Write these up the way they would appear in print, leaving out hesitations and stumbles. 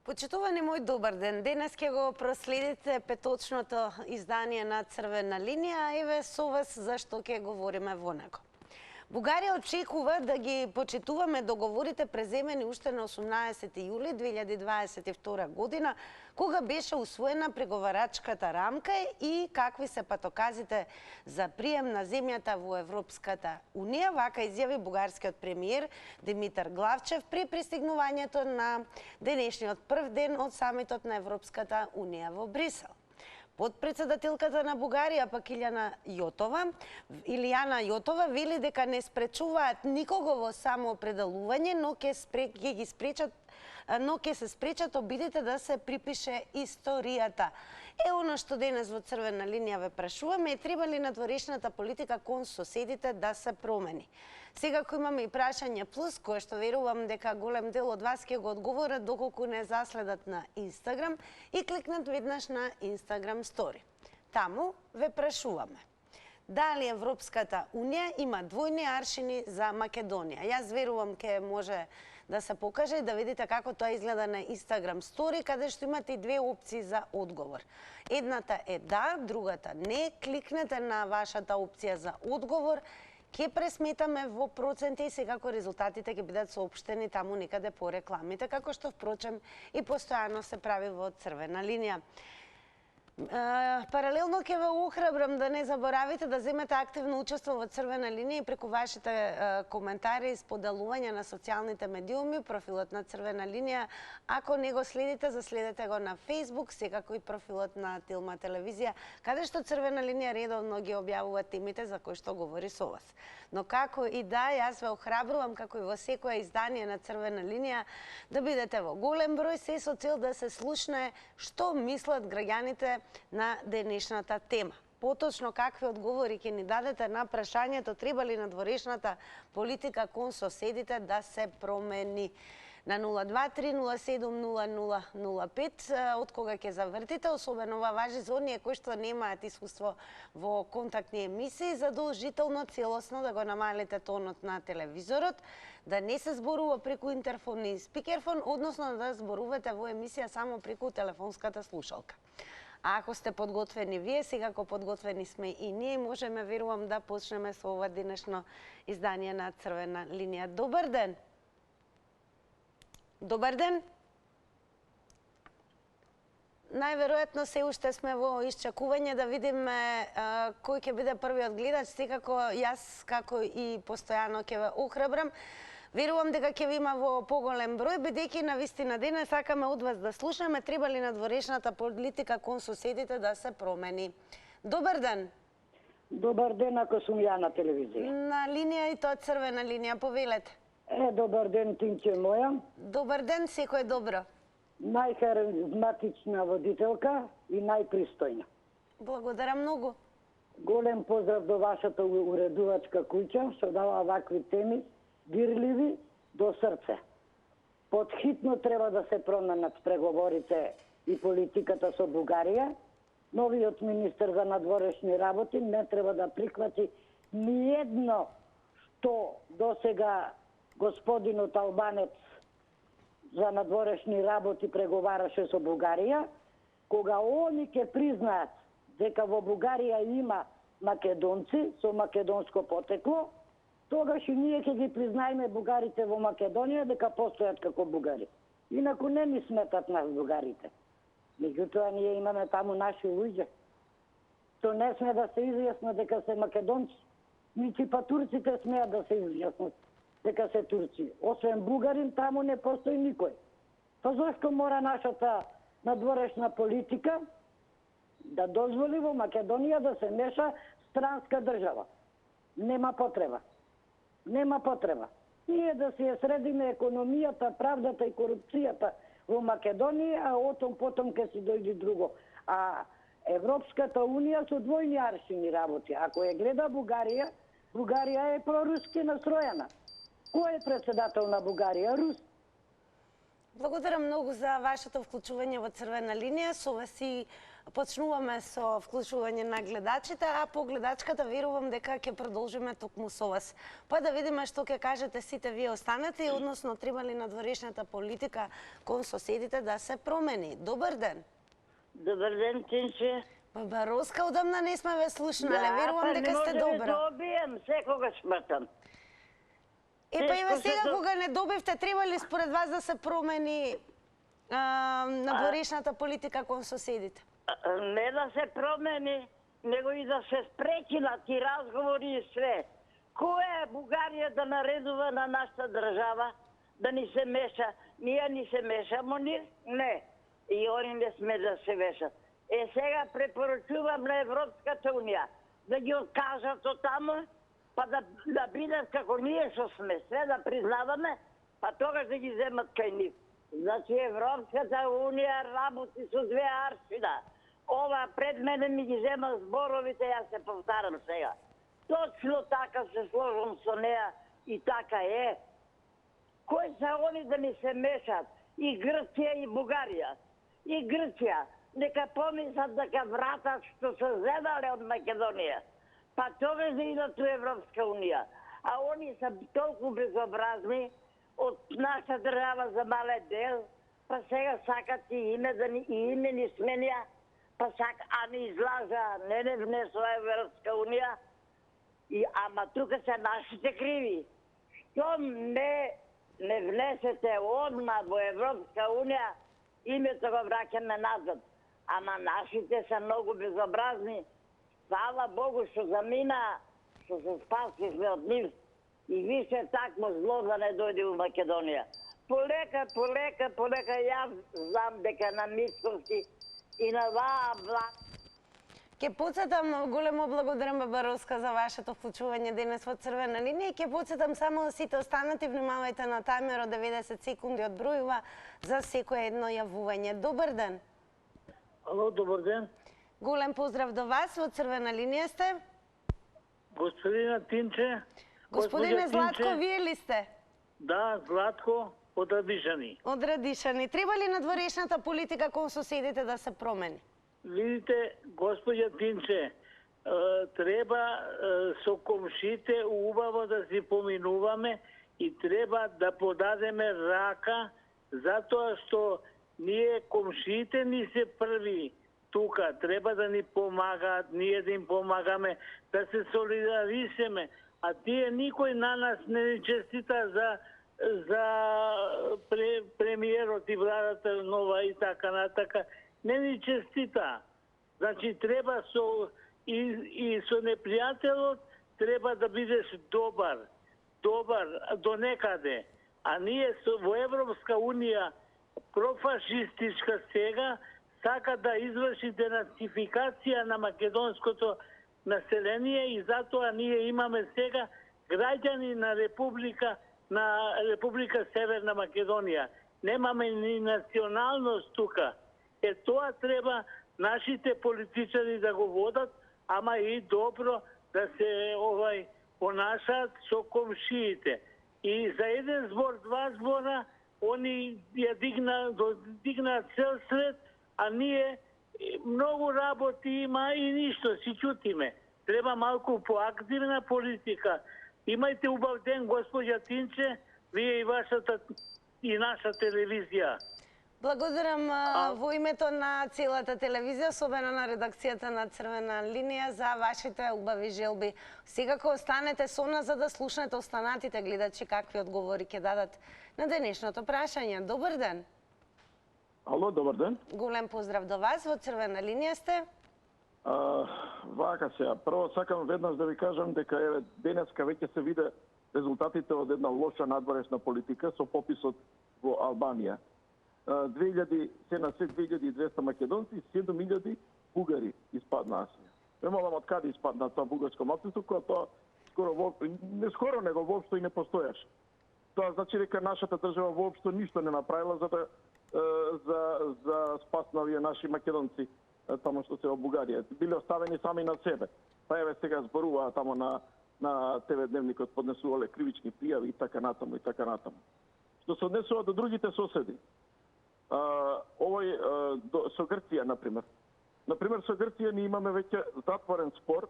Почитувани мој добар ден. Денес ќе го проследите петочното издание на Црвена линија, а еве со вас зашто ќе говориме во него. Бугарија очекува да ги почитуваме договорите преземени уште на 18 јули 2022 година, кога беше усвоена преговарачката рамка и какви се патоказите за прием на земјата во Европската Унија, вака изјави бугарскиот премиер Димитар Главчев при пристигнувањето на денешниот прв ден од самитот на Европската Унија во Брисел. Подпредседателката на Бугарија, пак Илјана Јотова, вели дека не спречуваат никого во самоопределување, но ќе се спречат обидите да се припише историјата. Оно што денес во Црвена линија ве прашуваме, треба ли надворешната политика кон соседите да се промени? Секако имаме и прашање плюс, кое што верувам дека голем дел од вас ќе го одговорат доколку не заследат на Инстаграм и кликнат веднаш на Инстаграм стори. Таму ве прашуваме: дали Европската Унија има двојни аршини за Македонија? Јас верувам ке може да се покаже и да видите како тоа изгледа на Инстаграм стори, каде што имате и две опции за одговор. Едната е да, другата не. Кликнете на вашата опција за одговор, ќе пресметаме во проценти и секако резултатите ќе бидат соопштени таму некаде по рекламите, како што впрочем и постојано се прави во Црвена линија. Паралелно ќе ве охрабрам да не заборавите да земете активно учество во Црвена линија и преку вашите коментари и споделувања на социјалните медиуми, профилот на Црвена линија. Ако не го следите, заследете го на Facebook, секако и профилот на Тилма телевизија, каде што Црвена линија редовно ги објавува темите за кои што говори со вас. Но како и да, јас ве охрабрувам, како и во секое издание на Црвена линија, да бидете во голем број, се со цел да се слушне што мислат граѓаните на денешната тема. Поточно какви одговори ќе ни дадете на прашањето треба ли надворешната политика кон соседите да се промени. На 023070005, од кога ќе завртите, особено ова важи за оние кои што немаат искуство во контактни емисии, задолжително целосно да го намалите тонот на телевизорот, да не се зборува преку интерфон и спикерфон, односно да зборувате во емисија само преку телефонската слушалка. А ако сте подготвени вие, секако подготвени сме и ние, можеме, верувам, да почнеме со ова денешно издание на Црвена линија. Добар ден! Добар ден! Најверојатно се уште сме во исчекување да видиме кој ќе биде првиот гледач, секако јас, како и постојано, ќе ве охрабрам. Верувам дека ќе ви има во поголем број, бидејќи на вистина денес сакаме од вас да слушаме треба ли надворешната политика кон соседите да се промени. Добар ден! Добар ден, ако сум ја на телевизија. На линија и тоа Црвена линија, повелете. Добар ден, Тинче моја. Добар ден, секој добро. Најхаризматична водителка и најпристојна. Благодарам многу. Голем поздрав до вашата уредувачка куќа, што дава вакви теми, дирливи до срце. Подхитно треба да се променат преговорите и политиката со Бугарија. Новиот министер за надворешни работи не треба да прихвати ниедно што досега господинот Албанец за надворешни работи преговараше со Бугарија, кога они ќе признаат дека во Бугарија има македонци со македонско потекло, тогаш и ние ќе ги признаеме бугарите во Македонија дека постојат како бугари. Инаку не ни сметат нас бугарите. Меѓутоа ние имаме таму наши луѓе, што не сме да се изјаснат дека се македонци, нити па турците смеат да се изјаснат дека се турци. Освен бугарин, таму не постои никој. Па зашто мора нашата надворешна политика да дозволи во Македонија да се меша странска држава? Нема потреба. Нема потреба. Ние да се средиме економијата, правдата и корупцијата во Македонија, а отом потом ќе си дојде друго. А Европската Унија со двојни аршини работи. Ако ја гледа Бугарија, Бугарија е проруски настроена. Кој е председател на Бугарија? Рус. Благодарам многу за вашето вклучување во Црвена линија. Со вас и почнуваме со вклучување на гледачите, а по гледачката верувам дека ќе продолжиме токму со вас. Па да видиме што ќе кажете сите вие останати, односно треба ли надворешната политика кон соседите да се промени. Добар ден. Добар ден, Тинче. Бароска, одамна не сме ве слушнале. Верувам дека сте добра. Не може да обијам, секогаш смртам. Па и сега кога не добивте, треба ли според вас да се промени надворешната политика кон соседите? Не да се промени, него и да се спречи на ти разговори и све. Која е Бугарија да наредува на нашата држава, да ни се меша? Ние ни се мешамо ни? Не. И они не сме да се мешат. Сега препоручувам на Европската унија да ги откажат од таму, па да бидат како ние што сме, све да признаваме, па тогаш да ги земат кај нив. Значи Европската унија работи со две аршина. Ова пред мене ми ги зема зборовите, јас се повтарам сега. Точно така се сложам со неа и така е. Кои се они да ни се мешат? И Грција и Бугарија. И Грција. Нека помислат дека вратат што се зедале од Македонија. Па тогаш да идат у Европска унија. А они се толку безобразни од наша држава за мале дел, па сега сакат и име да ни сменија, па а не излажа, не внесува Европска унија. Ама тука се нашите криви. Штом не внесете одма во Европска унија, името го враќаме назад. Ама нашите се многу безобразни. Слава Богу што замина, што се спасихме од нив и више такво зло да не дојде у Македонија. Полека, јас знам дека на Мицковски и на власт. Ке подсетам, големо благодарам Бароска за вашето вклучување денес во Црвена линија и ке подсетам само сите останати, внимавајте на таймерот 90 секунди од бројува за секое едно јавување. Добар ден. Ало, добар ден. Голем поздрав до вас, во Црвена линија сте. Господина Тинче. Господине Златко, вие ли сте? Да, Златко, од Радишани. Од Радишани. Треба ли надворешната политика кон соседите да се промени? Видите, господја Тинче, треба со комшите убаво да си поминуваме и треба да подадеме рака, затоа што ние комшите ни се први тука, треба да ни помагаат, ние да им помагаме, да се солидарисеме, а тие никој на нас не ни честита за премиерот и владата нова и така натака, не ни честита. Значи треба со непријателот треба да бидеш добар до некаде. А ние во Европска унија профашистичка сега сака да изврши денацификација на македонското население и затоа ние имаме сега граѓани на Република Северна Македонија. Немаме ни националност тука. Тоа треба нашите политичари да го водат, ама и добро да се понашаат со комшиите. И за еден збор, два збора, они ја дигнаат цел свет, а ние многу работи има и ништо, си чутиме. Треба малку поактивна политика. Имајте убав ден, господја Тинче, вие и вашата и наша телевизија. Благодарам во името на целата телевизија, особено на редакцијата на Црвена линија, за вашите убави желби. Секако останете со нас за да слушнете останатите гледачи какви одговори ќе дадат на денешното прашање. Добар ден. Ало, добар ден. Голем поздрав до вас, во Црвена линија сте. Вака сега, прво сакам веднаш да ви кажам дека денеска веќе се виде резултатите од една лоша надворешна политика со пописот во Албанија. 2000 се на свет 2200 македонци и 7000 бугари испаднаа. Не молам од каде испадна тоа бугарско малцинство, кое тоа скоро него воопшто и не постоеше. Тоа значи дека нашата држава воопшто ништо не направила за спас на овие наши македонци таму што се во Бугарија. Биле оставени сами на себе. Па еве сега зборуваа таму на ТВ Дневникот, поднесувале кривични пријави и така натаму и така натаму. Што се однесува до другите соседи. со Грција, например. Например, со Грција ние имаме веќе затворен спор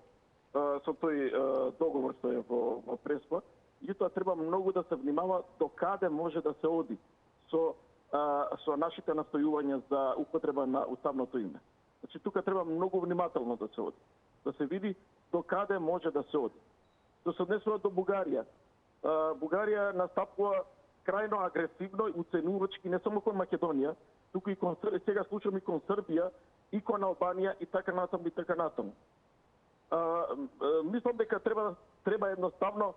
со тој договор што е во Преспа, и тоа треба многу да се внимава до каде може да се оди со нашите настојувања за употреба на уставното име. Значи, тука треба многу внимателно да се оди, да се види до каде може да се оди. Што се однесува до Бугарија. Бугарија настапува крајно агресивно и уценувачки не само кон Македонија, туку и сега слушам и кон Србија, и кон Албанија, и така натаму, и така натаму. Мислам дека треба едноставно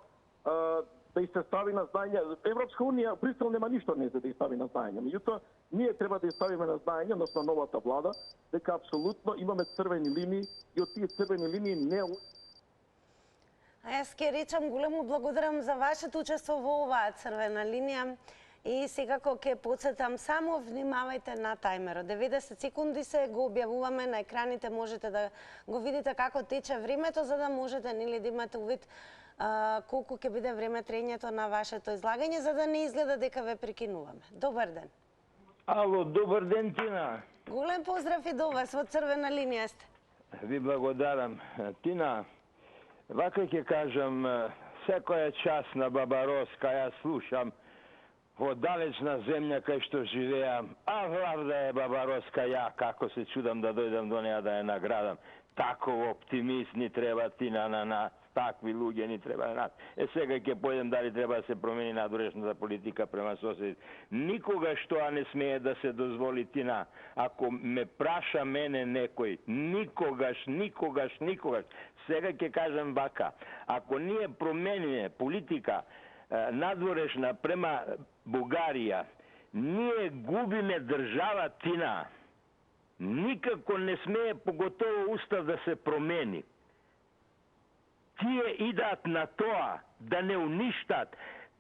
да и се стави на знаење. Европска унија, Брисел нема ништо не за да и стави на знаење. Меѓутоа, ние треба да и ставиме на знаење, односно новата влада, дека апсолутно имаме црвени линии и од тие црвени линии не... А јас ќе речам големо благодарам за вашето учество во оваа црвена линија и секако ќе потсетам само внимавајте на тајмерот. 90 секунди се го објавуваме на екраните, можете да го видите како тече времето за да можете нели да имате увид колку ќе биде време траењето на вашето излагање за да не изгледа дека ве прекинуваме. Добар ден. Ало, добар ден, Тина. Голем поздрав и до вас, во црвена линија сте. Ви благодарам. Тина, вака ќе кажам, секоја час на Баба Роска ја слушам во далечна земја кај што живеам. А варда е Баба Роска, ја како се чудам да дојдам до неа да ја наградам. Таков оптимист ни треба, Тина, на нас. Такви луѓе ни треба на нас. Сега ќе појдем дали треба да се промени надворешната политика према соседите. Никогаш тоа не смее да се дозволи, Тина. Ако ме праша мене некој, никогаш. Сега ќе кажам вака. Ако ние промениме политика надворешна према Бугарија, ние губиме држава, Тина. Никако не смее поготово устав да се промени. Тие идат на тоа да не уништат.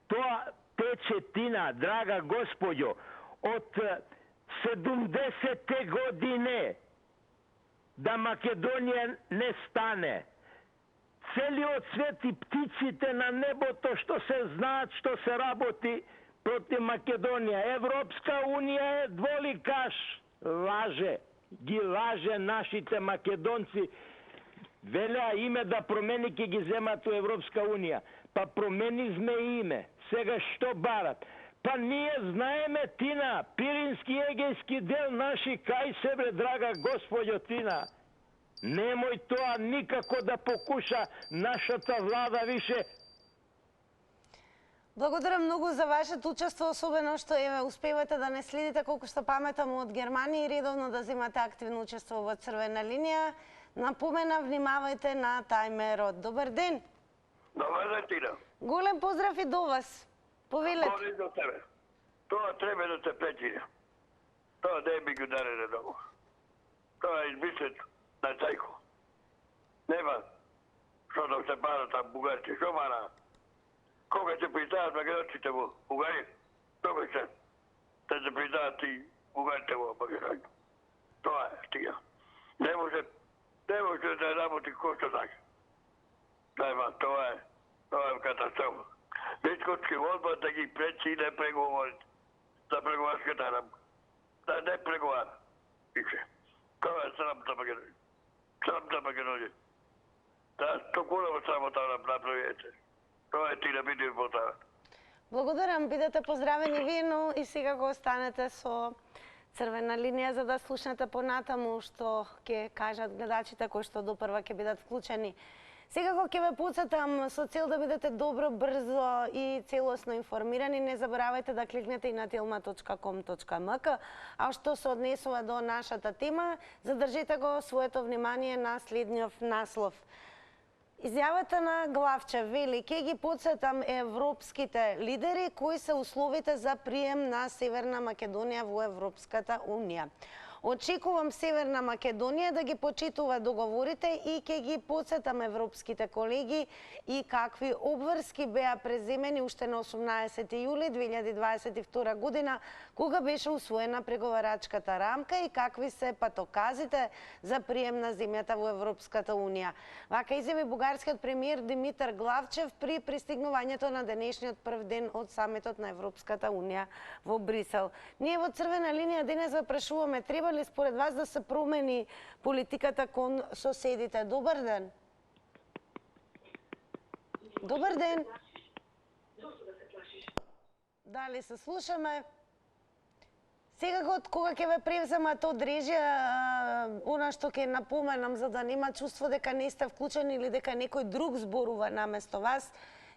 Тоа тече, Тина, драга господјо, од 70-те години да Македонија не стане. Целиот свет и птиците на небото што се знаат што се работи против Македонија. Европска унија е дволикаш. Лаже. Ги лаже нашите македонци. Велеа име да промени, ќе ги земат у Европска унија. Па променизме име. Сега што барат? Па ние знаеме, Тина, Пирински егејски дел наши кај се, бре, драга господјо, Тина. Немој тоа никако да покуша нашата влада више. Благодарам многу за вашето учество, особено што успевате да не следите колку што паметам од Германија и редовно да земате активно учество во црвена линија. Напомена, внимавајте на тајмерот. Добар ден. Добар ден, Тина. Голем поздрав и до вас. Повелете. Голем до тебе. Тоа треба да се пречине. Тоа не би го даре долу. Тоа е измислет на Цајко. Нема што да се барат бугарци. Што бара? Кога се признаат македонците во Бугарија? Кога се? Да се признаат и бугарците во Македонија. Тоа е, стига. Не може да работи кој што така. Тоа е катастрофа. Бечкотски одбор да ги пречи и не преговори за преговарската рамка. Да не преговара. Више. Тоа е срамта Македонија. Срамта Македонија. Да, токура во срамота направиете. Тоа е ти да биде потава. Благодарам, бидете поздравени вие, но и сега го останете со црвена линија за да слушнете понатаму што ќе кажат гледачите кои што допрва ќе бидат вклучени. Секако ќе ве потсетам со цел да бидете добро, брзо и целосно информирани. Не заборавајте да кликнете и на tilma.com.mk, а што се однесува до нашата тема, задржете го своето внимание на следниот наслов. Изјавата на Главчев вели: ќе ги потсетам европските лидери кои се условите за прием на Северна Македонија во Европската унија. Очекувам Северна Македонија да ги почитува договорите и ќе ги потсетам европските колеги и какви обврски беа преземени уште на 18 јули 2022 година, кога беше усвоена преговарачката рамка и какви се патоказите за прием на земјата во Европската Унија. Вака изјави бугарскиот премиер Димитар Главчев при пристигнувањето на денешниот прв ден од самитот на Европската Унија во Брисел. Ние во Црвена линија денес ве прашуваме, треба ли според вас да се промени политиката кон соседите? Добар ден. Добар ден. Дали се слушаме? Секако од кога ќе ве превземат од режија, она што ќе напоменам за да нема чувство дека не сте вклучени или дека некој друг зборува наместо вас,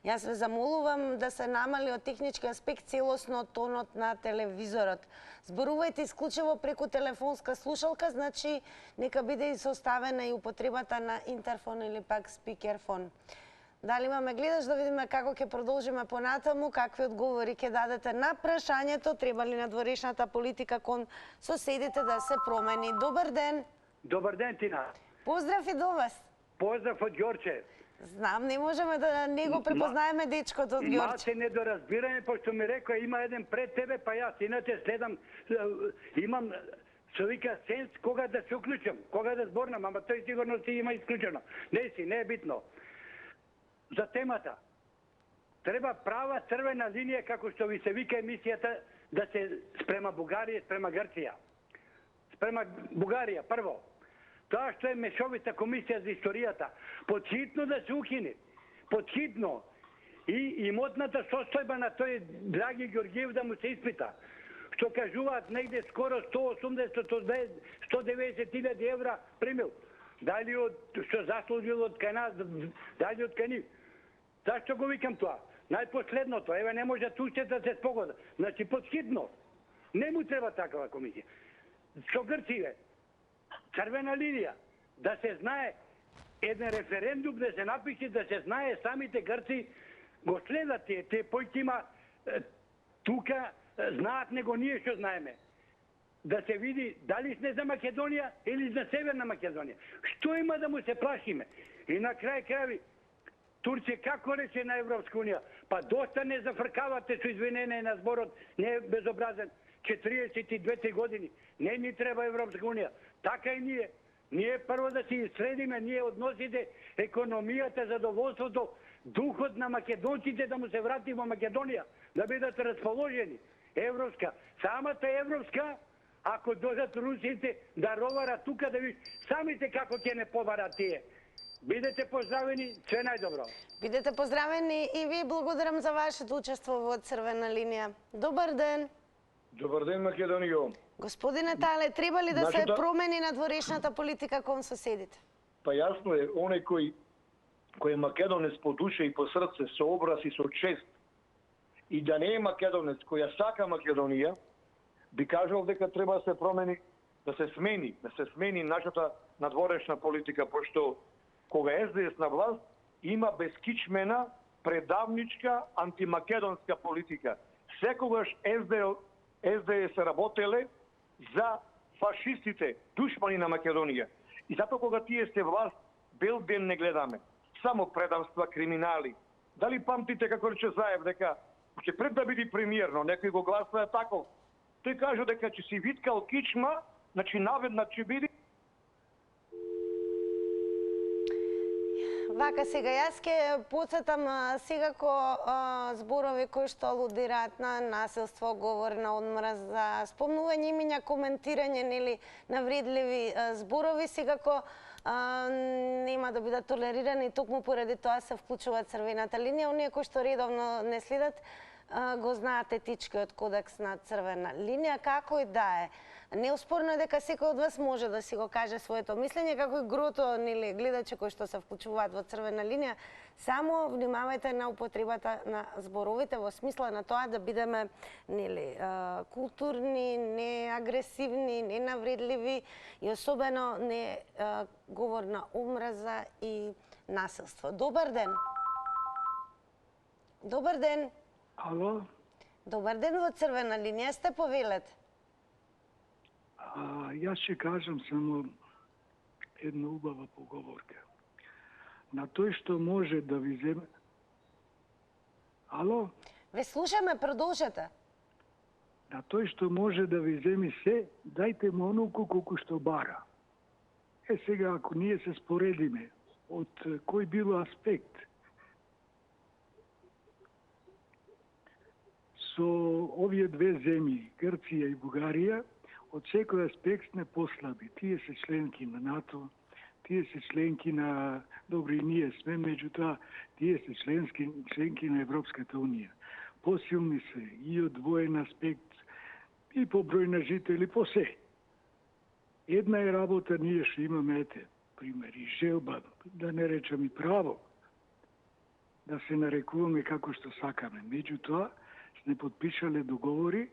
јас ве замолувам да се намали од технички аспект целосно тонот на телевизорот. Зборувајте исклучиво преку телефонска слушалка, значи нека биде изоставена и употребата на интерфон или пак спикерфон. Дали имаме гледаш да видиме како ќе продолжиме понатаму, какви одговори ќе дадете на прашањето треба ли надворешната политика кон соседите да се промени. Добар ден. Добар ден, Тина. Поздрав и до вас. Поздрав од Ѓорче. Знам, не можеме да не го препознаеме дечкото од Ѓорче. Малце недоразбирање, пошто ми рекоа има еден пред тебе, па јас иначе следам, имам се вика сенс кога да се уклучам, кога да зборнам, ама тој сигурно си има исклучено. Не е битно. За темата. Треба права црвена линија, како што ви се вика емисијата, да се спрема Бугарија, спрема Грција. Спрема Бугарија, прво. Тоа што е мешовита комисија за историјата, подхитно да се укине. Подхитно. И имотната состојба на тој Драги Ѓорѓиев да му се испита. Што кажуваат негде скоро 180-190.000 евра примил. Дали од што заслужил од кај нас, дали од кај нив. Зашто го викам тоа? Најпоследното, еве не може туште да се спогода. Значи подхитно. Не му треба такава комисија. Што Грција? Црвена линија. Да се знае еден референдум да се напише, да се знае самите Грци го следат тие појки има тука знаат него ние што знаеме. Да се види дали сме за Македонија или за Северна Македонија. Што има да му се плашиме? И на крај крајви, Турција како рече на Европска унија? Па доста не зафркавате со извинение на зборот, не е безобразен, 42 години. Не ни треба Европска унија. Така и ние. Ние прво да си средиме, ние односите, економијата, задоволството, духот на македонците да му се врати во Македонија, да бидат расположени. Европска. Самата Европска, ако дожат русите да роварат тука да ви самите како ќе не побарат тие. Бидете поздравени, све најдобро. Бидете поздравени и ви благодарам за вашето учество во Црвена линија. Добар ден. Добар ден, Македонијо. Господине Тале, треба ли да се промени надворешната политика кон соседите? Па јасно е, оној кој е македонец по душа и по срце, со образ и со чест, и да не е македонец кој ја сака Македонија, би кажал дека треба да се промени, да се смени нашата надворешна политика, пошто кога СДС на власт има бескичмена, предавничка, антимакедонска политика. Секогаш СДС работеле за фашистите, душмани на Македонија. И затоа кога тие сте власт, бел ден не гледаме. Само предавства, криминали. Дали памтите како рече Заев дека ќе пред да биде премиер, но некој го гласува тако. Тој кажа дека ќе си виткал кичма, значи наведнат ќе биде. Вака сега, јас ќе потсетам секако зборови кои што алудираат на насилство, говор на одмраза, спомнување имиња, коментирање нели навредливи зборови, секако нема да бидат толерирани, токму поради тоа се вклучува Црвената линија. Оние кои што редовно не следат го знаат етичкиот кодекс на Црвена линија, како и да е. Неоспорно е дека секој од вас може да си го каже своето мислење, како и грото нели гледачи кои што се вклучуваат во Црвена линија, само внимавајте на употребата на зборовите во смисла на тоа да бидеме нели културни, не агресивни, не навредливи и особено не говор на омраза и насилство. Добар ден. Добар ден. Ало? Добар ден, во Црвена линија сте, повелете. Јас ќе кажам само една убава поговорка. На тој што може да ви земе... Ало? Ве слушаме, продолжете. На тој што може да ви земи се, дајте му онолку колку што бара. Сега, ако ние се споредиме од кој било аспект со овие две земји, Грција и Бугарија, од секој аспект сме послаби. Тие се членки на НАТО, тие се членки на... Добри, ние сме, меѓутоа, тие се членки на Европската Унија. Посилни се и од воен аспект, и по број на жители, по се. Една е работа, ние што имаме, ете, примери, желба, да не речам и право, да се нарекуваме како што сакаме. Меѓутоа, сме подпишале договори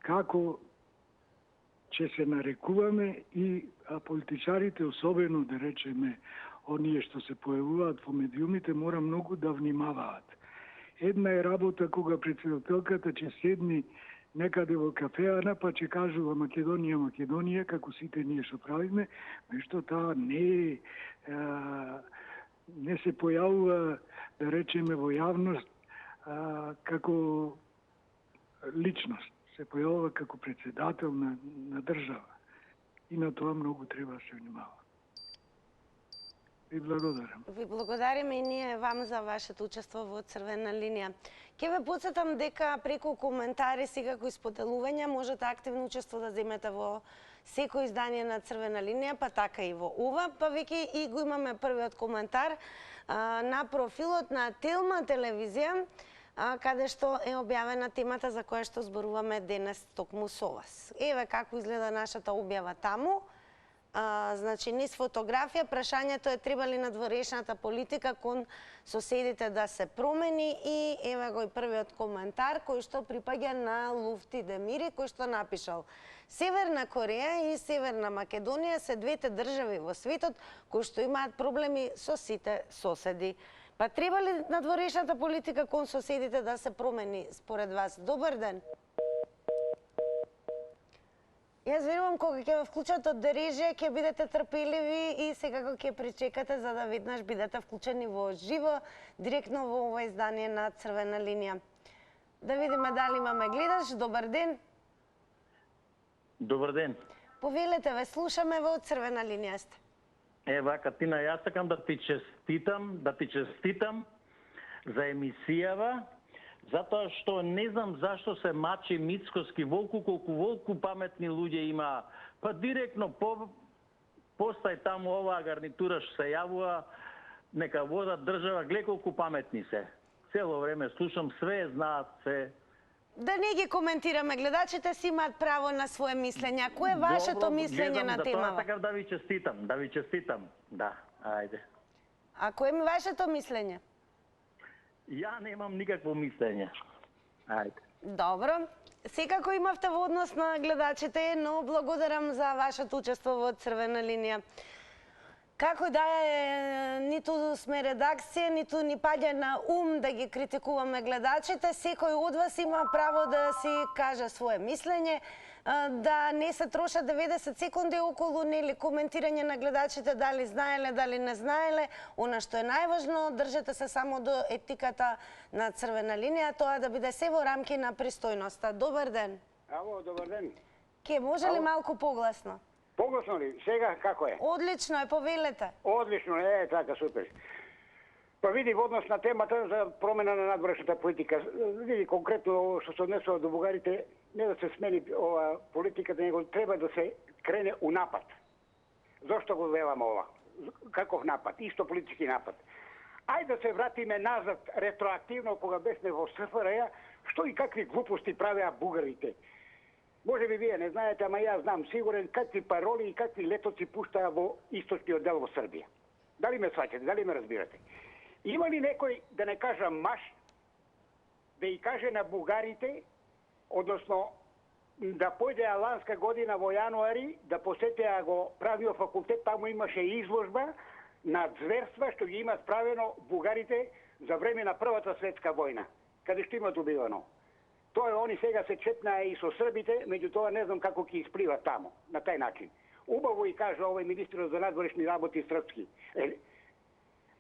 како ќе се нарекуваме и политичарите, особено да речеме оние што се појавуваат по медиумите, мора многу да внимаваат. Една е работа кога председателката ќе седни некаде во кафеана, па ќе кажува Македонија, Македонија, како сите ние што правиме, нешто таа не се појавува, да речеме, во јавност како личност. Се појавува како председател на држава. И на тоа многу треба да се внимава. Ви благодарам. Ви благодариме и ние вам за вашето учество во Црвена линија. Ке ве подсетам дека преку коментари, секако и споделувања, можете активно учество да земете во секој издание на Црвена линија, па така и во ова. Па веќе и го имаме првиот коментар на профилот на Телма телевизија, каде што е објавена темата за која што зборуваме денес токму со вас. Еве како изгледа нашата објава таму. Значи, низ фотографија, прашањето е треба ли надворешната политика кон соседите да се промени и еве го и првиот коментар кој што припаѓа на Луфти Демири, кој што напишал: Северна Кореја и Северна Македонија се двете држави во светот кои што имаат проблеми со сите соседи. Па треба ли надворешната политика кон соседите да се промени според вас? Добар ден. Јас верувам кога ќе ве вклучат од режија, ќе бидете трпеливи и секако ќе причекате за да веднаш бидете вклучени во живо, директно во ова издание на Црвена линија. Да видиме дали имаме гледач. Добар ден. Добар ден. Повелете, ве слушаме, во Црвена линија сте. Вака, Тина, јас сакам да ти честитам за емисијава, затоа што не знам зашто се мачи Мицкоски колку паметни луѓе има. Па директно постај таму оваа гарнитура што се јавува, нека водат држава, гледа колку паметни се. Цело време слушам, све знаат, се. Да не ги коментираме, гледачите си имаат право на свое мислење. Кој е вашето мислење на темава? Затоа сакам да ви честитам, да, ајде. А кој е вашето мислење? Ја немам никакво мислење. Ајде. Добро. Секако имавте во однос на гледачите, но благодарам за вашето учество во Црвена линија. Како да е, ниту сме редакција, ниту ни паѓа на ум да ги критикуваме гледачите. Секој од вас има право да си каже свое мислење, да не се трошат 90 секунди околу нели коментирање на гледачите, дали знаеле, дали не знаеле. Она што е најважно, држете се само до етиката на Црвена линија, тоа да биде се во рамки на пристојноста. Добар ден. Ало, добар ден. Ке може ли малку погласно? Погласно ли? Сега како е? Одлично е, повелете. Одлично е, така, супер. Па види, во однос на темата за промена на надворешната политика, види конкретно што се однесува до бугарите, не да се смени ова политиката, него треба да се крене у напад. Зошто го велам ова? Каков напад? Исто политички напад. Ајде да се вратиме назад ретроактивно кога бесме во СФРЈ, што и какви глупости правеа бугарите. Може би вие не знаете, ама јас знам сигурен какви пароли и какви летоци пуштаа во источниот дел во Србија. Дали ме сваќате, дали ме разбирате? Има ли некој, да не кажам маш, да и каже на бугарите, односно да појде ланска година во јануари, да посетеа го правниот факултет, таму имаше изложба на зверства што ги има справено бугарите за време на Првата светска војна, каде што имат убивано. Тоа они сега се четнаа и со србите, меѓутоа не знам како ќе испливат тамо, на тај начин. Убаво и кажа овој министр за надворешни работи српски.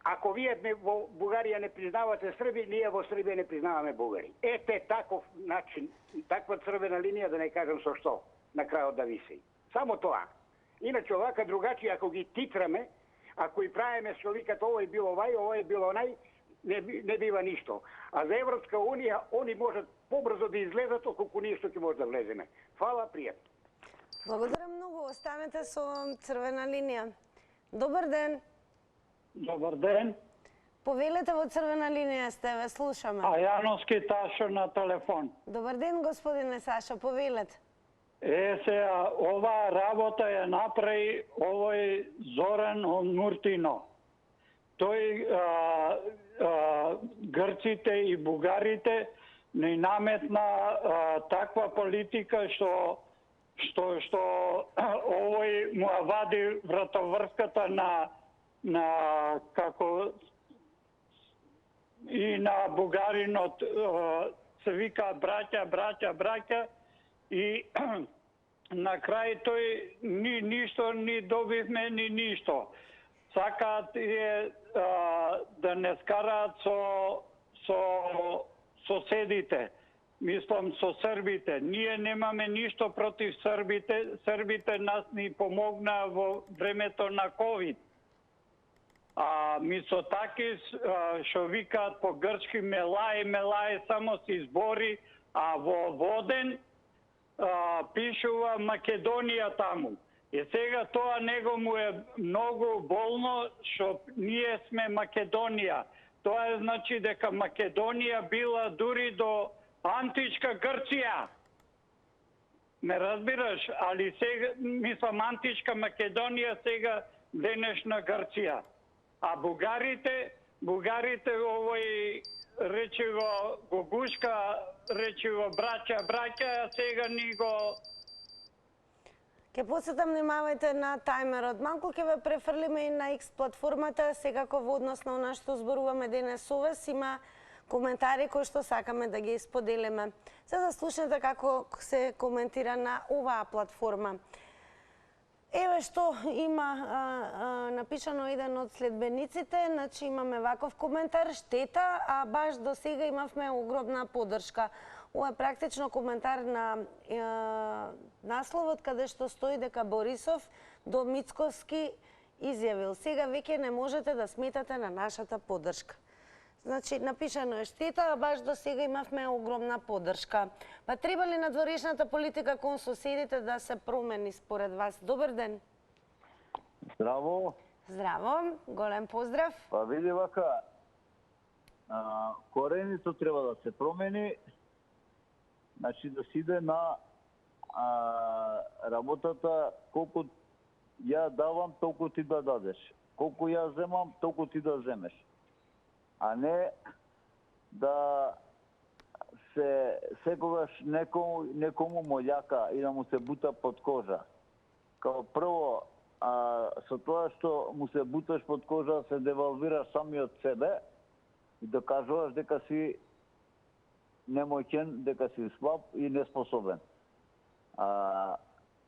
Ако вие во Бугарија не признавате Срби, ние во Србија не признаваме бугари. Ете таков начин, таква црвена линија, да не кажам со што, на крајот да виси. Само тоа. Иначе овака другачи, ако ги титраме, ако и правиме што викат овој бил овај, овој бил онај, не бива ништо. А за Европска унија, они можат побрзо да излезат, околку ние што ќе може да влеземе. Фала, пријатно. Благодарам многу. Останете со црвена линија. Добар ден. Добар ден. Повелете во црвена линија сте, ве слушаме. А Јановски Ташо на телефон. Добар ден, господине Сашо, повелете. Сега, оваа работа ја направи овој Зоран Муртино. Тој грците и бугарите не наметна таква политика што овој му вади вратоврската на како и на бугаринот се вика браќа и на крај тој ништо ни добивме ни ништо. Сакаат да не скараат со соседите, мислам со србите. Ние немаме ништо против србите. Србите нас ни помогнаа во времето на ковид. А Мицотакис, што викаат по грчки мелаe, само се избори, а во Воден пишува Македонија таму. И сега тоа него му е многу болно што ние сме Македонија. Тоа е значи дека Македонија била дури до античка Грција. Ме разбираш? Али сега, мислам, античка Македонија сега денешна Грција. А бугарите овој рече го Гогушка, рече го браќа, сега ни го... Ке подсетам, внимавајте на тајмерот. Малку ќе ве префрлиме и на X платформата, секако во однос на она што зборуваме денес со вас, има коментари кои што сакаме да ги споделиме. За да слушнете како се коментира на оваа платформа. Еве што има напишано еден од следбениците, значи имаме ваков коментар: штета, а баш до сега имавме огромна поддршка. Ова е практично коментар на насловот каде што стои дека Борисов до Мицкоски изјавил: сега веќе не можете да сметате на нашата поддршка. Значи, напишано е штета, а баш до сега имавме огромна поддршка. Па треба ли надворешната политика кон соседите да се промени според вас? Добар ден. Здраво. Здраво, голем поздрав. Па види вака, коренито треба да се промени, значи да се иде на работата колку ја давам, толку ти да дадеш. Колку ја земам, толку ти да земеш. А не да се секогаш некому мољака и да му се бута под кожа. Као прво, со тоа што му се буташ под кожа, се девалвираш самиот себе и докажуваш дека си немоќен, дека си слаб и неспособен.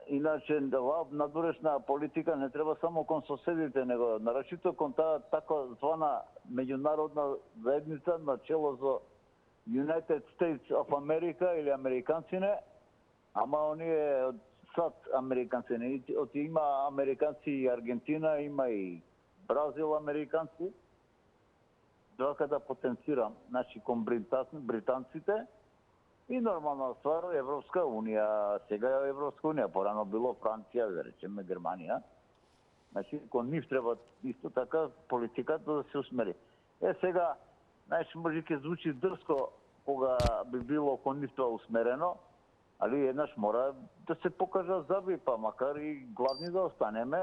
Иначе, оваа надворешна политика не треба само кон соседите, него нарочито кон таа така звана меѓународна заедница на чело со United States of America или американците, ама оние од САД американци, има американци и Аргентина, има и Бразил американци. Доака да потенцирам, значи кон британците и нормална ствар Европска унија, сега е Европска унија, порано било Франција, да речеме Германија. Значи кон нив треба исто така политиката да се усмери. Сега, значи може ќе звучи дрско кога би било кон нив тоа усмерено, али еднаш мора да се покажа заби, па макар и главни да останеме,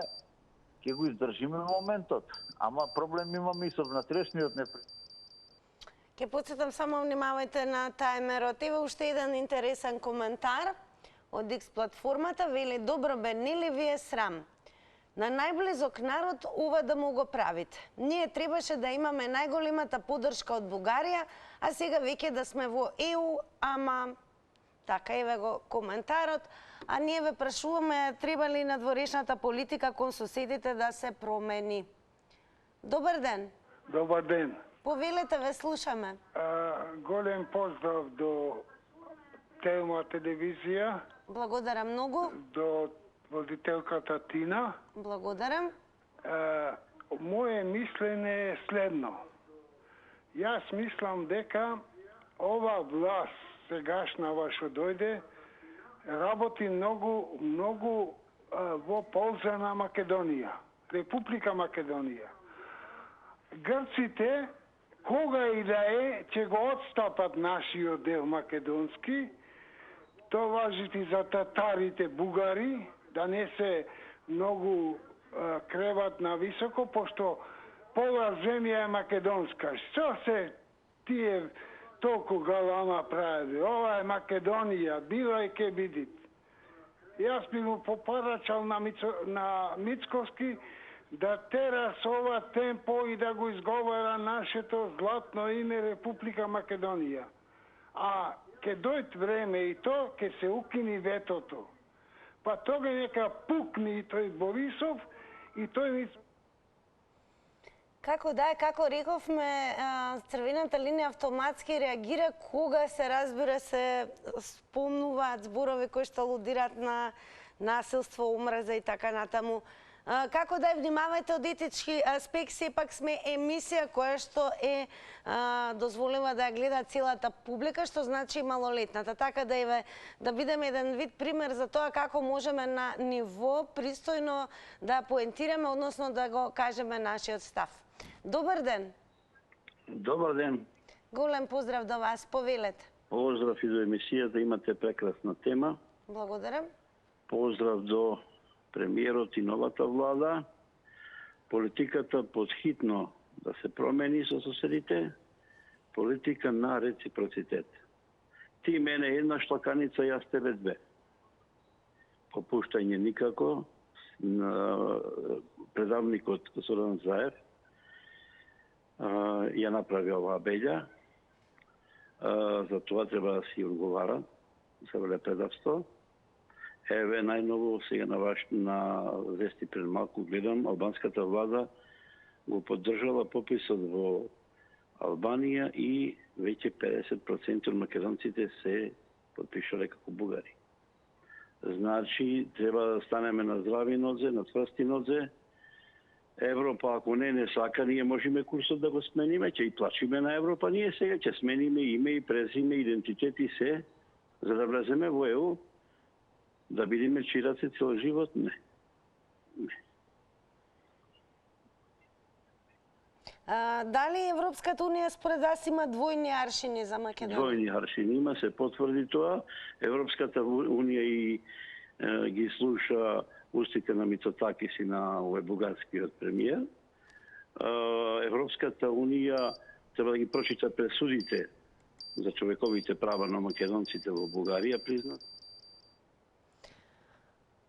ќе го издржиме моментот. Ама проблем имаме и со внатрешниот непријател. Ке подсетам, само внимавајте на тајмерот. Еве уште еден интересен коментар од X платформата, вели: добро бе, нели ви е срам на најблизок народ ова да му го правите? Ние требаше да имаме најголемата поддршка од Бугарија, а сега веќе да сме во ЕУ, ама Така, еве го коментарот. А ние ве прашуваме, треба ли надворешната политика кон соседите да се промени? Добар ден. Добар ден. Повелете, ве слушаме. Голем поздрав до Телма телевизија. Благодарам многу. До водителката Тина. Благодарам. Моje мислене е следно. Јас мислам дека ова власт сегашнава што дојде работи многу во полза на Македонија, Република Македонија. Грците, кога и да е, ќе го отстапат нашиот дел македонски. Тоа важи и за татарите бугари, да не се многу креват на високо, пошто пола земја е македонска. Што се тие толку галама правили? Ова е Македонија, била и ке биди. Јас би му попарачал на Мицковски да тера со ова темпо и да го изговара нашето златно име Република Македонија. А ке дојде време и то, ке се укини ветото. Па тога нека пукни и тој Борисов и тој ми... Како рековме, црвената линија автоматски реагира кога се разбира се спомнуваат зборови кои што алудираат на насилство, омраза и така натаму. Како да внимавајте од етички аспект, сепак сме емисија која што е дозволила да ја гледа целата публика, што значи малолетната. Така да бидеме еден вид пример за тоа како можеме на ниво пристојно да поентираме, односно да го кажеме нашиот став. Добар ден. Добар ден. Голем поздрав до вас, повелете. Поздрав и до емисијата, имате прекрасна тема. Благодарам. Поздрав до премиерот и новата влада. Политиката подхитно да се промени со соседите. Политика на реципроцитет. Ти мене една шлаканица, јас тебе две. Попуштање никако. Предавникот Зоран Заев ја направи оваа беља. За тоа треба да си одговара за велепредавство. Еве најново сега на вести пред малку гледам, албанската влада го поддржала пописот во Албанија и веќе 50% од македонците се подпишале како бугари. Значи, треба да станеме на здрави нозе, на тврсти нозе. Европа, ако не сака, ние можеме курсот да го смениме, ќе и плачиме на Европа, ние сега ќе смениме име и презиме, идентитет и се, за да влеземе во ЕУ, да бидеме чираци цел живот, не. Дали Европската Унија според вас има двојни аршини за Македонија? Двојни аршини има, се потврди тоа. Европската Унија и ги слуша устите на Мицотакис и на овој бугарскиот премиер. Европската Унија треба да ги прочита пресудите за човековите права на македонците во Бугарија, признат.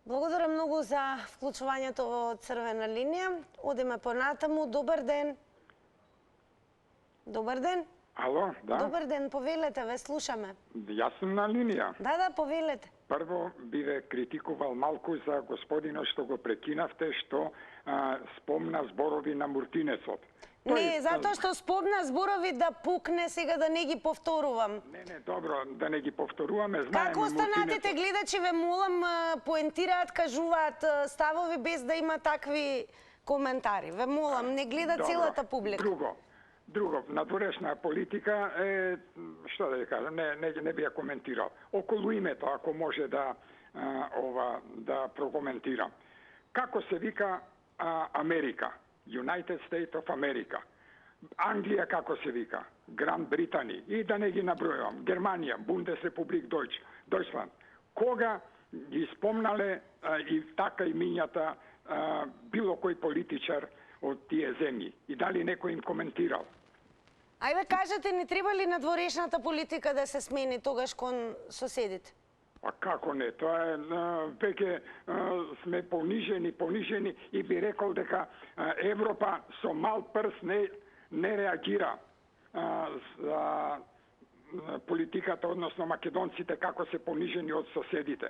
Благодарам многу за вклучувањето во црвена линија. Одиме понатаму. Добар ден. Добар ден. Ало, да. Добар ден, повелете, ве слушаме. Јас сум на линија. Да, повелете. Прво би ве критикувал малку за господинот што го прекинавте, што спомна зборови на Муртинецот. Не, затоа што спомна зборови да пукне, сега да не ги повторувам. Не, добро, да не ги повторуваме, знаеме. Како останатите гледачи, ве молам, поентираат, кажуваат ставови без да има такви коментари. Ве молам, не гледа целата публика. Друго, надворешна политика е, што да ја кажам, не би ја коментирал. Околу името, ако може да прокоментирам. Како се вика Америка? United States of America. Англија како се вика? Гранд Британи. И да не ги набројувам. Германија, Бундесрепублик Дојчланд. Кога ги спомнале и така имињата било кој политичар од тие земји? И дали некој им коментирал? Ајде кажете, не треба ли надворешната политика да се смени тогаш кон соседите? А како не? Тоа е веќе сме понижени и би рекол дека Европа со мал прст не реагира за политиката, односно македонците, како се понижени од соседите.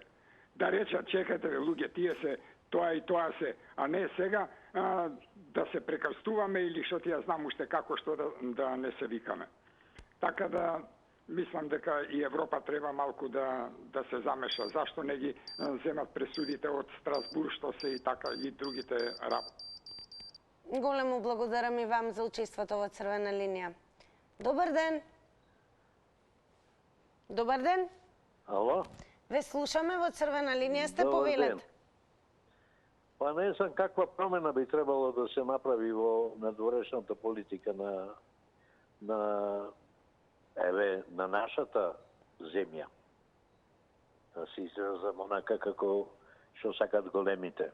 Да речат, чекате ве луѓе, тие се тоа и тоа се, а не сега да се прекрстуваме или што ти ја знам уште како што да не се викаме. Така да мислам дека и Европа треба малку да се замеша. Зашто не ги земат пресудите од Страсбур, што се и така и другите работи. Големо благодарам и вам за учеството во Црвена линија. Добар ден. Добар ден. Ало? Ве слушаме, во Црвена линија сте, повелете. Па не знам каква промена би требало да се направи во надворешната политика на нашата земја. Да се изразам онака како што сакат големите.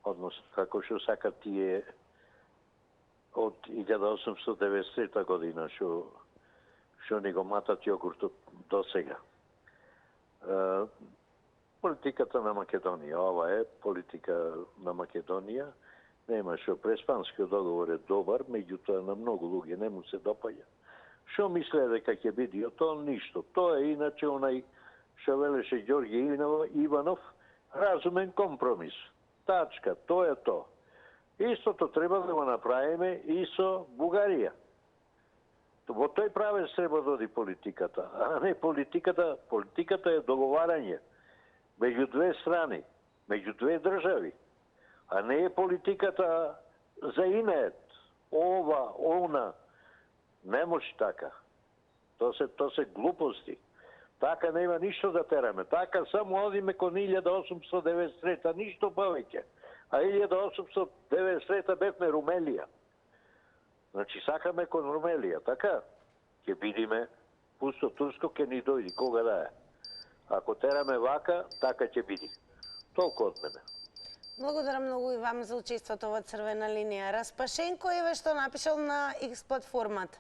Односно, како што сакат тие од 1893 година, што ни го матат јогуртот до сега. Политиката на Македонија, ова е политика на Македонија. Нема што преспанскиот договор е добар, меѓутоа на многу луѓе не му се допаѓа. Што мисле дека ќе биде од тоа? Ништо. Тоа е иначе онај што велеше Ѓорѓе Иванов, разумен компромис. Тачка, тоа е тоа. Истото треба да го направиме и со Бугарија. Во тој правец треба да оди политиката, а не политиката. Политиката е договарање меѓу две страни, меѓу две држави, а не е политиката за инет, ова, она. Не може така. То се глупости. Така нема ништо да тераме. Така само одиме кон 1893, ништо повеќе. А 1893 бевме Румелија. Значи сакаме кон Румелија, така? Ќе видиме, пусто турско ќе ни дојди, кога да е. Ако тераме вака, така ќе биде. Толку од мене. Благодарам многу и вам за учеството во Црвена линија. Распашенко еве што напишал на X платформата.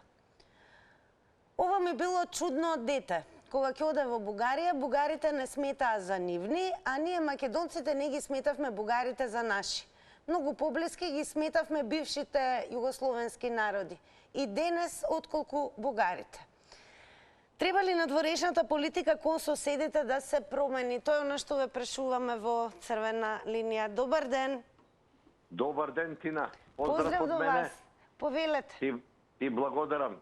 Ова ми било чудно од дете. Кога ќе оде во Бугарија, бугарите не сметаа за нивни, а ние македонците не ги сметавме бугарите за наши. Многу поблиски ги сметавме бившите југословенски народи. И денес отколку бугарите. Треба ли надворешната политика кон соседите да се промени? Тоа е оно што ве прашуваме во Црвена линија. Добар ден. Добар ден, Тина. Поздрав од до мене. вас. Повелете. Ти благодарам.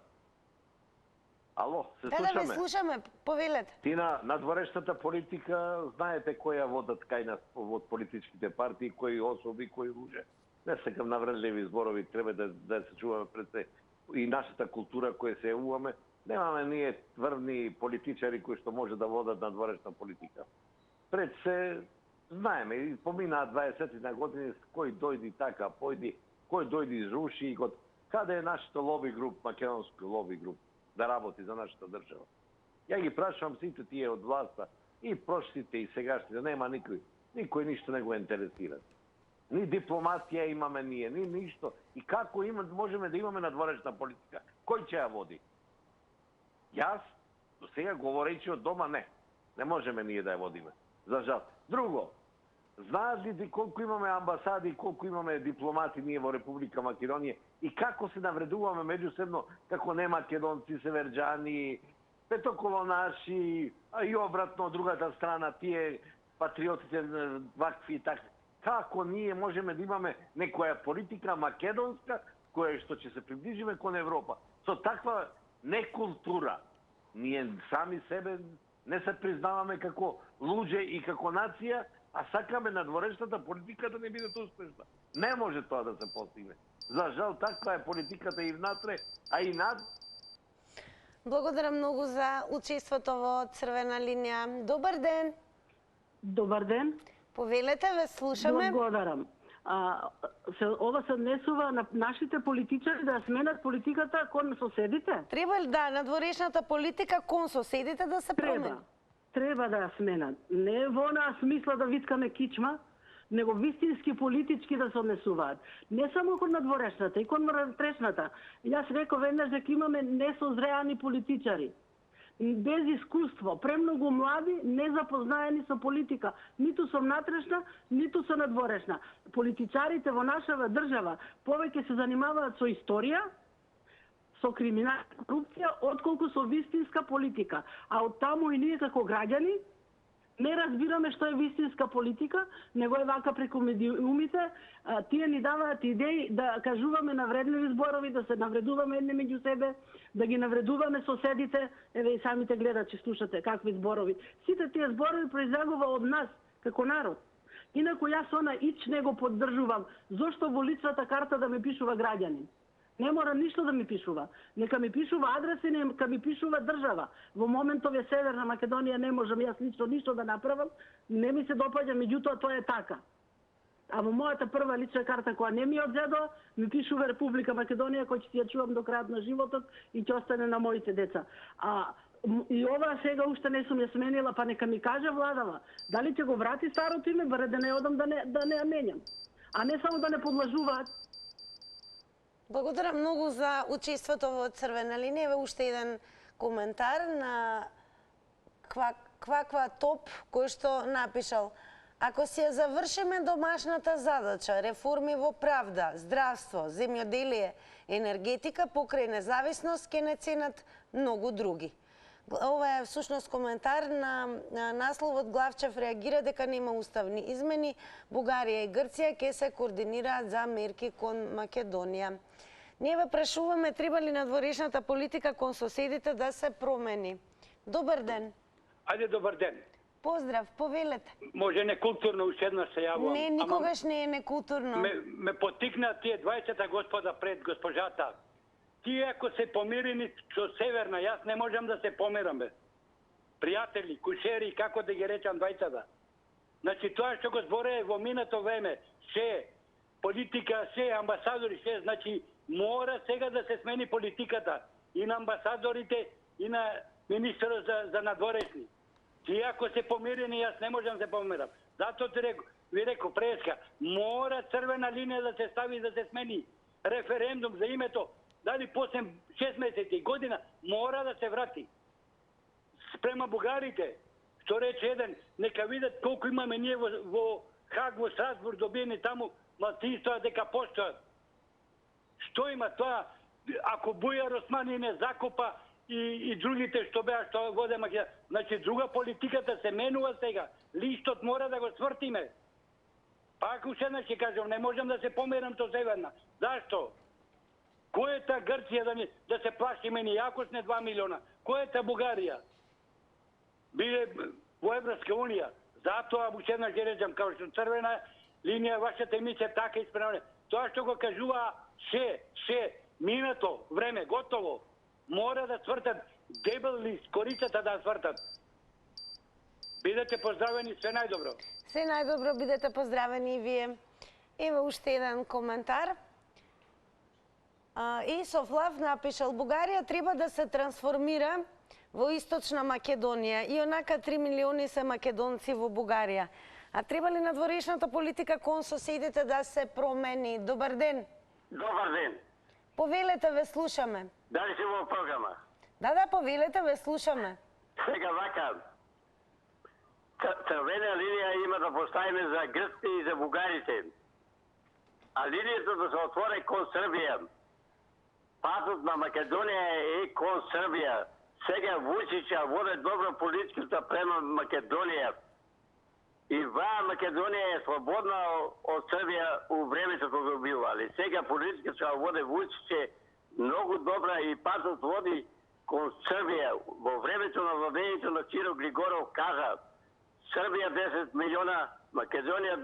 Ало, се Да, слушаме? да ве слушаме. Повелете. Тина, надворешната политика, знаете кој ја водат кај нас од политичките партии, кои особи, кои луѓе. Не сакам навредливи зборови, треба да се чуваме пред се. И нашата култура која се јавуваме, немаме ние тврдни политичари кои што може да водат надворешна политика. Пред се, знаеме, и поминаат 20 на години, кој дојди така, појди, кој дојди изруши и год. Каде е нашата лоби груп, македонски лоби груп, да работи за нашата држава? Ја ги прашувам сите тие од власта, и прошлите, и сегашните, нема никој ништо не го интересира. Ни дипломатија имаме ние, ни ништо. И како можеме да имаме надворешна политика? Кој ќе ја води? Јас, до сега говорејќи од дома, не можеме ние да ја водиме. За жал. Друго, знаат ли колку имаме амбасади, колку имаме дипломати ние во Република Македонија и како се навредуваме меѓусебно како не македонци, северџани, петоколонаши, а и обратно од другата страна, тие патриотите вакви и така. Како ние можеме да имаме некоја политика македонска, која што ќе се приближиме кон Европа? Со таква некултура. Ние сами себе не се признаваме како луѓе и како нација, а сакаме надворешната политика да не биде успешна. Не може тоа да се постигне. За жал, таква е политиката и внатре, а и над. Благодарам многу за учеството во Црвена линија. Добар ден. Добар ден. Повелете, ве слушаме. Благодарам. Ова се однесува на нашите политичари да сменат политиката кон соседите? Треба ли да надворешната политика кон соседите да се промени? Треба да ја сменат. Не во она смисла да виткаме кичма, него вистински политички да се однесуваат. Не само кон надворешната, и кон внатрешната. Јас реков веднаш дека имаме несозреани политичари. Без искуство, премногу млади, незапознаени со политика, ниту со внатрешна, ниту со надворешна. Политичарите во нашава држава повеќе се занимаваат со историја, со криминал и корупција, отколку со вистинска политика. А од таму и ние како граѓани не разбираме што е вистинска политика, него е вака преку медиумите, тие ни даваат идеи да кажуваме навредливи зборови, да се навредуваме едни меѓу себе, да ги навредуваме соседите, еве и самите гледачи слушате какви зборови. Сите тие зборови произлегува од нас како народ. Инаку јас она ич не го поддржувам. Зошто во личната карта да ми пишува граѓанин? Не мора ништо да ми пишува. Нека ми пишува адреси, нека ми пишува држава. Во моментов е Северна Македонија, не можам јас лично ништо да направам, не ми се допаѓа, меѓутоа тоа е така. А во мојата прва лична карта која не ми одзедоа, ми пишува Република Македонија, која ќе ја чувам до крајот на животот и ќе остане на моите деца. И ова сега уште не сум ја сменила, па нека ми каже владава, дали ќе го врати старото име, баре да не одам да не ја менјам. А не само да не подлажуваат. Благодарам многу за учеството во Црвена линија. Еве уште еден коментар на Кваква Топ, кој што напишал: ако си ја завршиме домашната задача, реформи во правда, здравство, земјоделие, енергетика, покрај независност, ќе не ценат многу други. Ова е всушност коментар на насловот. Главчев реагира дека нема уставни измени, Бугарија и Грција ќе се координираат за мерки кон Македонија. Ние ве прашуваме, треба ли надворешната политика кон соседите да се промени? Добар ден. Ајде, добар ден. Поздрав, повелете. Може некултурно уште еднаш се јавувам. Не, никогаш не е некултурно. Ме потикна тие 20 господа пред госпожата. Тие ако се помирени со Северна, јас не можам да се помираме. Пријатели, кушери, како да ги речам двајцата. Значи тоа што го збореа во минато време, се политика, се амбасадори, се, значи мора сега да се смени политиката и на амбасадорите и на министерот за надворешни. Тие ако се помирени, јас не можам да се помирам. Затоа ви реко преска, мора Црвена линија да се стави, да се смени референдум за името. Дали после 6 месеци и година мора да се врати. Спрема бугарите, што рече еден, нека видат колку имаме ние во Хаг, во Страсбург добиени таму малцинства дека постојат. Што има тоа? Ако Бујар Османи не закопа и другите што беа што воде Македонија, значи друга политиката се менува сега. Листот мора да го свртиме. Пак уште еднаш ќе кажам, не можам да се померам со Северна. Зашто? Кој е та Грција да се плашиме ни ако сме 2 милиона? Кој е та Бугарија? Биде во Европска унија. Затоа уште еднаш ќе речам, као што Црвена линија, вашата емисија така исправна. Тоа што го кажува се минато време, готово. Мора да свртат дебел лист, корицата да свртат. Бидете поздравени, се најдобро. Се најдобро, бидете поздравени и вие. Ево уште еден коментар. Исофлав напишал: Бугарија треба да се трансформира во Источна Македонија. И онака 3 милиони се македонци во Бугарија. А треба ли надворешната политика кон соседите да се промени? Добар ден. Добар ден. Повелете, ве слушаме. Дали си во програма? Да, повелете, ве слушаме. Сега вака, Црвена линија има да поставиме за грците и за бугарите. А линијата да се отвори кон Србија. Патот на Македонија е кон Србија. Сега Вучича воде добро политиката према Македонија. И ваа Македонија е слободна од Србија у времето кога бивали. Сега политиката воде Вучиче многу добра и патот води кон Србија. Во времето на владењето на Киро Глигоров кажа: Србија 10 милиона, Македонија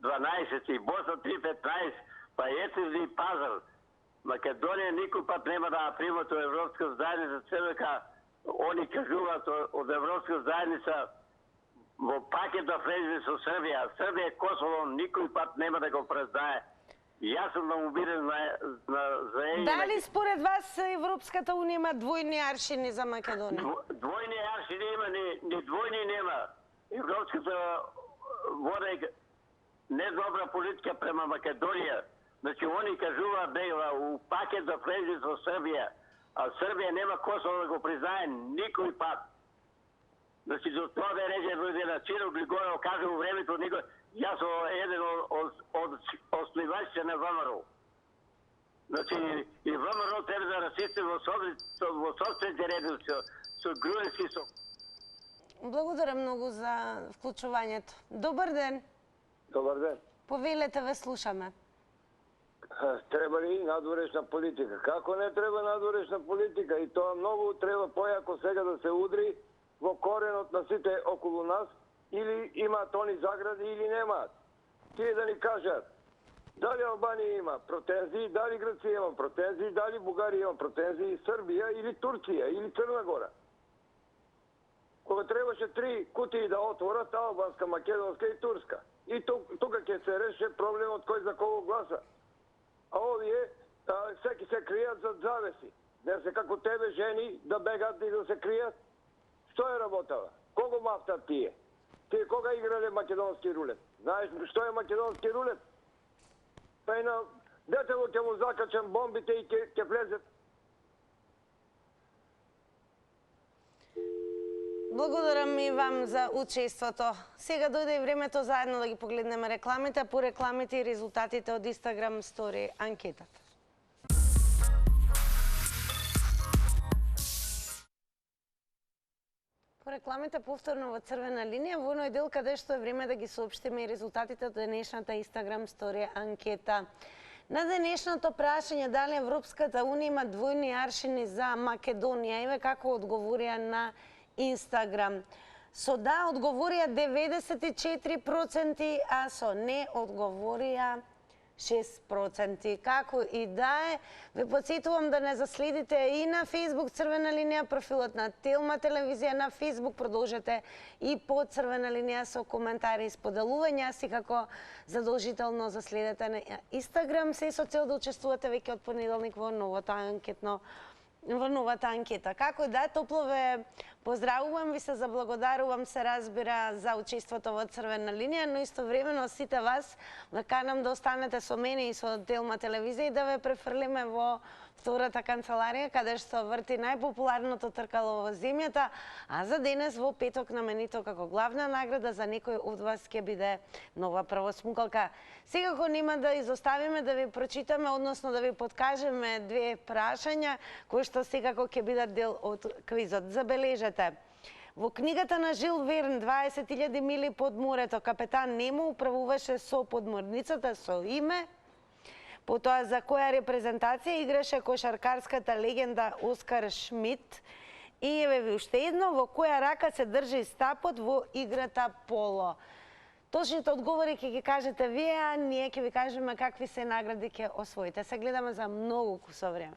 12 и Босна 3,15, па Етизни Пазар. Македонија никој пат нема да примат од Европска заедница, се дека они кажуваат од Европска заедница во пакет да влезе со Србија. Србија и Косово никој пат нема да го признае. Јас сум убеден за еј. Дали според вас Европската унија има двојни аршини за Македонија? Двојни аршини има, ни двојни нема. Европската воде недобра политика према Македонија. Значи, они кажуваат дека у пакет да влезе со Србија, а Србија нема Косово да го признае никој пат. Значи, до тоа да реже на Киро Глигоров каже во времето никој. Јас сум еден од основивачите на ВМРО. Значи, и ВМРО треба да расисти во собствените реди со груенски сок. Благодаря многу за вклучувањето. Добар ден. Добар ден. Повелете, ве слушаме. Треба ли надворешна политика? Како не треба надворешна политика? И тоа многу треба појако сега да се удри во коренот на сите околу нас, или имаат они загради или немаат. Тие да ни кажат дали Албанија има претензии, дали Грција има претензии, дали Бугарија има претензии, Србија или Турција или Црна Гора. Кога требаше 3 кутии да отворат, албанска, македонска и турска. И тука ќе се реше проблемот кој за кого гласа. А овие секи се кријат зад завеси. Не се како тебе жени да бегат и да се кријат. Што е работава? Кого мафтат тие? Тие кога играле македонски рулет? Знаеш што е македонски рулет? Па и на детево ќе му закачам бомбите и ќе влезет. Благодарам и вам за учеството. Сега дојде и времето заедно да ги погледнеме рекламите, по рекламите и резултатите од Instagram Story анкетата. По рекламите повторно во црвена линија, во оној дел каде што е време да ги соопштиме и резултатите од денешната Instagram Story анкета. На денешното прашање дали Европската унија има двојни аршини за Македонија, еве како одговорија на Инстаграм. Со да одговорија 94%, а со не одговорија 6%. Како и да е, ве потсетувам да не заследите и на Facebook Црвена линија, профилот на Телма телевизија на Facebook, продолжете и по Црвена линија со коментари и споделувања, си како задолжително заследете на Instagram, се со цел да учествувате веќе од понеделник во новата анкета. Како и да е, топло ве поздравувам, ви се заблагодарувам, се разбира, за учеството во Црвена линија, но истовремено сите вас ве канам да останете со мене и со Телма телевизија и да ве префрлиме во втората канцеларија, каде што врти најпопуларното тркало во земјата, а за денес во петок наменито како главна награда за некој од вас ќе биде нова првосмукалка. Секако нема да изоставиме да ви прочитаме, односно да ви подкажеме две прашања кои што секако ќе бидат дел од квизот. Забележете. Во книгата на Жил Верн 20.000 мили под морето, капетан Немо управуваше со подморницата со име. Потоа за која репрезентација играше кошаркарската легенда Оскар Шмидт. И еве ви уште едно, во која рака се држи стапот во играта поло. Точните одговори ќе ги кажете вие, а ние ќе ви кажеме какви се награди ќе освоите. Се гледаме за многу кусо време.